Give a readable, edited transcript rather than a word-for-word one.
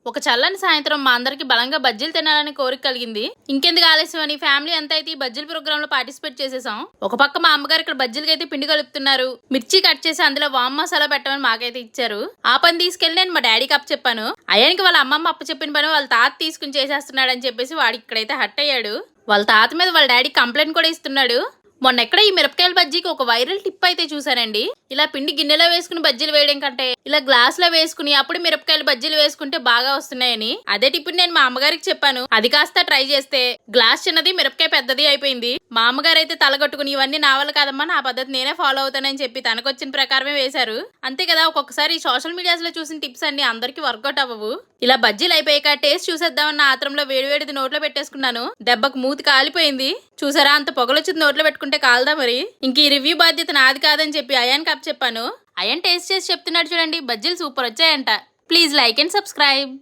ఒక చల్లని సాయంత్రం మా అందరికి బలంగా బజ్జీలు తినాలని కోరిక కలిగింది. ఇంకెందుకు ఆలస్యం అని ఫ్యామిలీ అంతా అయితే ఈ బజ్జీల ప్రోగ్రామ్ లో పార్టిసిపేట్ చేసేసాం. ఒక పక్క మా అమ్మగారు ఇక్కడ బజ్జీలకి అయితే పిండి కలుపుతున్నారు. మిర్చి కట్ చేసి అందులో వామ్ మసాలా పెట్టమని మాకైతే ఇచ్చారు. ఆ పని తీసుకెళ్లి నేను మా డాడీకి అప్ప చెప్పాను. అయ్యానికి వాళ్ళ అమ్మమ్మ అప్ప చెప్పిన పని వాళ్ళ తాత తీసుకుని చేసేస్తున్నాడు అని చెప్పేసి వాడికి ఇక్కడైతే హట్ అయ్యాడు. వాళ్ళ తాత మీద వాళ్ళ డాడీ కంప్లైంట్ కూడా ఇస్తున్నాడు. మొన్న ఎక్కడ ఈ మిరపకాయల బజ్జీకి ఒక వైరల్ టిప్ అయితే చూసానండి. ఇలా పిండి గిన్నెలో వేసుకుని బజ్జీలు వేయడం కంటే ఇలా గ్లాస్ లో వేసుకుని అప్పుడు మిరపకాయలు బజ్జీలు వేసుకుంటే బాగా వస్తున్నాయని అదే టిప్ నేను మా అమ్మగారికి చెప్పాను. అది కాస్త ట్రై చేస్తే గ్లాస్ చిన్నది మిరపకాయ పెద్దది అయిపోయింది. మా అమ్మగారు అయితే తలగొట్టుకుని ఇవన్నీ నా వల్ల కాదమ్మా, నా పద్ధతి నేనే ఫాలో అవుతానని చెప్పి తనకొచ్చిన ప్రకారమే వేశారు. అంతే కదా, ఒక్కొక్కసారి సోషల్ మీడియాస్ లో చూసిన టిప్స్ అన్ని అందరికి వర్కౌట్ అవ్వవు. ఇలా బజ్జీలు అయిపోయాక టేస్ట్ చూసేద్దామన్న ఆత్రంలో వేడివేడిది నోట్లో పెట్టేసుకున్నాను. దెబ్బకు మూతి కాలిపోయింది. చూసారా, అంత పొగలొచ్చింది నోట్లో పెట్టుకుంటే కాలదా మరి. ఇంక ఈ రివ్యూ బాధ్యత నాది కాదని చెప్పి అయాన్కి అప్ చెప్పాను. అయాన్ టేస్ట్ చేసి చెప్తున్నాడు చూడండి, బజ్జీలు సూపర్ వచ్చాయంట. Please like and subscribe.